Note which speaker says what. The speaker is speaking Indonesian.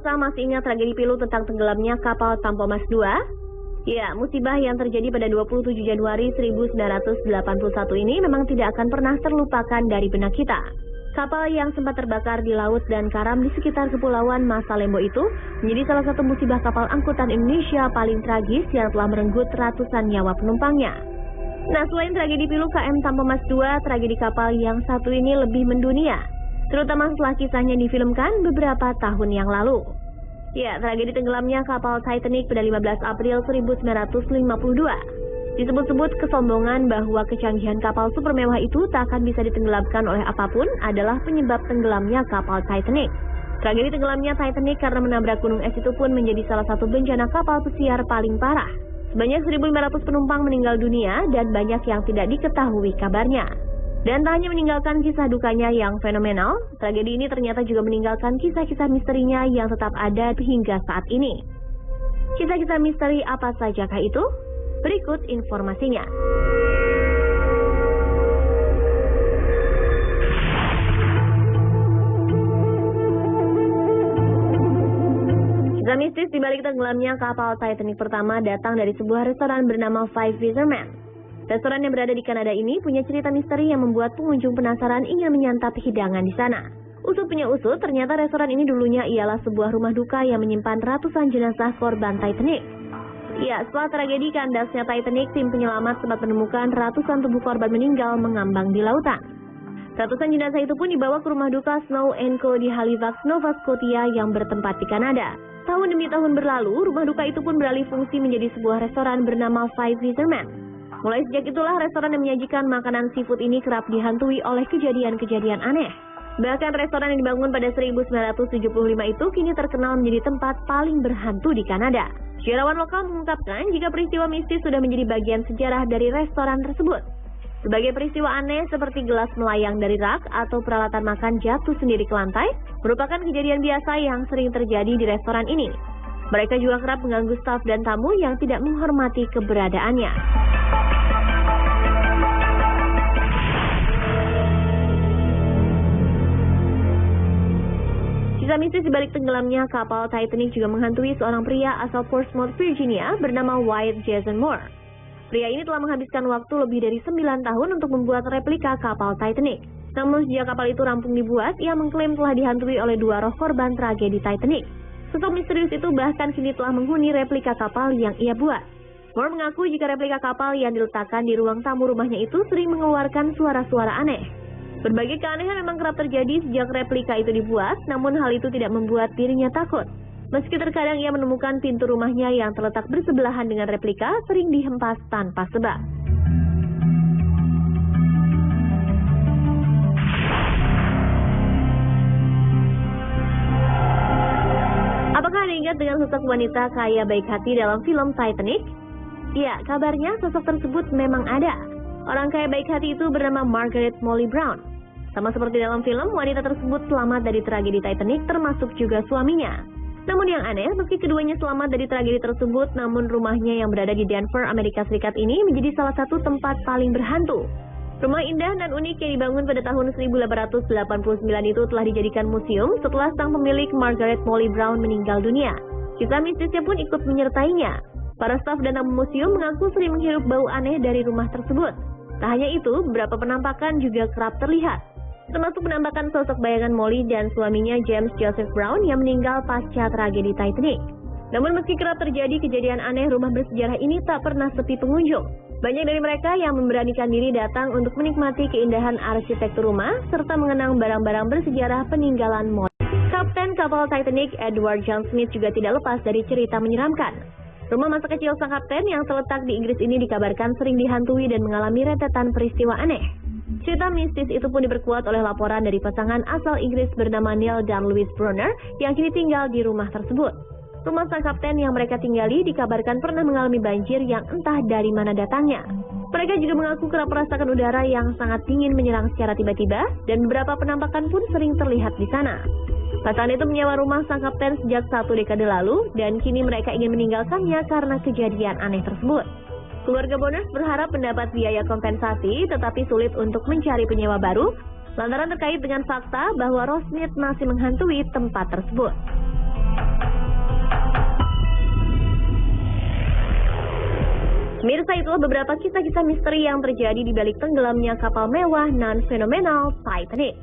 Speaker 1: pemirsa masih ingat tragedi pilu tentang tenggelamnya kapal Tampo Mas II? Ya, musibah yang terjadi pada 27 Januari 1981 ini memang tidak akan pernah terlupakan dari benak kita. Kapal yang sempat terbakar di laut dan karam di sekitar kepulauan Masalembo itu menjadi salah satu musibah kapal angkutan Indonesia paling tragis yang telah merenggut ratusan nyawa penumpangnya. Nah, selain tragedi pilu KM Tampo Mas II, tragedi kapal yang satu ini lebih mendunia, terutama setelah kisahnya difilmkan beberapa tahun yang lalu. Ya, tragedi tenggelamnya kapal Titanic pada 15 April 1952. Disebut-sebut kesombongan bahwa kecanggihan kapal super mewah itu tak akan bisa ditenggelamkan oleh apapun adalah penyebab tenggelamnya kapal Titanic. Tragedi tenggelamnya Titanic karena menabrak gunung es itu pun menjadi salah satu bencana kapal pesiar paling parah. Sebanyak 1.500 penumpang meninggal dunia dan banyak yang tidak diketahui kabarnya. Dan tak hanya meninggalkan kisah dukanya yang fenomenal, tragedi ini ternyata juga meninggalkan kisah-kisah misterinya yang tetap ada hingga saat ini. Kisah-kisah misteri apa sajakah itu? Berikut informasinya. Kisah mistis di balik tenggelamnya kapal Titanic pertama datang dari sebuah restoran bernama Five Fishermen. Restoran yang berada di Kanada ini punya cerita misteri yang membuat pengunjung penasaran ingin menyantap hidangan di sana. Usut punya usut, ternyata restoran ini dulunya ialah sebuah rumah duka yang menyimpan ratusan jenazah korban Titanic. Ya, setelah tragedi kandasnya Titanic, tim penyelamat sempat menemukan ratusan tubuh korban meninggal mengambang di lautan. Ratusan jenazah itu pun dibawa ke rumah duka Snow & Co di Halifax, Nova Scotia yang bertempat di Kanada. Tahun demi tahun berlalu, rumah duka itu pun beralih fungsi menjadi sebuah restoran bernama Five Fishermen. Mulai sejak itulah restoran yang menyajikan makanan seafood ini kerap dihantui oleh kejadian-kejadian aneh. Bahkan restoran yang dibangun pada 1975 itu kini terkenal menjadi tempat paling berhantu di Kanada. Sejarawan lokal mengungkapkan jika peristiwa mistis sudah menjadi bagian sejarah dari restoran tersebut. Sebagai peristiwa aneh seperti gelas melayang dari rak atau peralatan makan jatuh sendiri ke lantai, merupakan kejadian biasa yang sering terjadi di restoran ini. Mereka juga kerap mengganggu staf dan tamu yang tidak menghormati keberadaannya. Kisah mistis di balik tenggelamnya kapal Titanic juga menghantui seorang pria asal Portsmouth, Virginia bernama Wyatt Jason Moore. Pria ini telah menghabiskan waktu lebih dari 9 tahun untuk membuat replika kapal Titanic. Namun sejak kapal itu rampung dibuat, ia mengklaim telah dihantui oleh 2 roh korban tragedi Titanic. Sosok misterius itu bahkan kini telah menghuni replika kapal yang ia buat. Moore mengaku jika replika kapal yang diletakkan di ruang tamu rumahnya itu sering mengeluarkan suara-suara aneh. Berbagai keanehan memang kerap terjadi sejak replika itu dibuat, namun hal itu tidak membuat dirinya takut. Meski terkadang ia menemukan pintu rumahnya yang terletak bersebelahan dengan replika sering dihempas tanpa sebab. Apakah Anda ingat dengan sosok wanita kaya baik hati dalam film Titanic? Ya, kabarnya sosok tersebut memang ada. Orang kaya baik hati itu bernama Margaret Molly Brown. Sama seperti dalam film, wanita tersebut selamat dari tragedi Titanic termasuk juga suaminya. Namun yang aneh, meski keduanya selamat dari tragedi tersebut, namun rumahnya yang berada di Denver, Amerika Serikat ini menjadi salah satu tempat paling berhantu. Rumah indah dan unik yang dibangun pada tahun 1889 itu telah dijadikan museum setelah sang pemilik Margaret Molly Brown meninggal dunia. Kisah mistisnya pun ikut menyertainya. Para staf dan tamu museum mengaku sering menghirup bau aneh dari rumah tersebut. Tak hanya itu, beberapa penampakan juga kerap terlihat, termasuk penampakan sosok bayangan Molly dan suaminya James Joseph Brown yang meninggal pasca tragedi Titanic. Namun meski kerap terjadi kejadian aneh, rumah bersejarah ini tak pernah sepi pengunjung. Banyak dari mereka yang memberanikan diri datang untuk menikmati keindahan arsitektur rumah serta mengenang barang-barang bersejarah peninggalan Molly. Kapten kapal Titanic Edward John Smith juga tidak lepas dari cerita menyeramkan. Rumah masa kecil sang kapten yang terletak di Inggris ini dikabarkan sering dihantui dan mengalami rentetan peristiwa aneh. Cerita mistis itu pun diperkuat oleh laporan dari pasangan asal Inggris bernama Neil dan Louise Brunner yang kini tinggal di rumah tersebut. Rumah sang kapten yang mereka tinggali dikabarkan pernah mengalami banjir yang entah dari mana datangnya. Mereka juga mengaku kerap merasakan udara yang sangat dingin menyerang secara tiba-tiba dan beberapa penampakan pun sering terlihat di sana. Pasangan itu menyewa rumah sang kapten sejak 1 dekade lalu dan kini mereka ingin meninggalkannya karena kejadian aneh tersebut. Keluarga Bonus berharap mendapat biaya kompensasi tetapi sulit untuk mencari penyewa baru lantaran terkait dengan fakta bahwa Ross Smith masih menghantui tempat tersebut. Mirsa, itulah beberapa kisah-kisah misteri yang terjadi di balik tenggelamnya kapal mewah non fenomenal Titanic.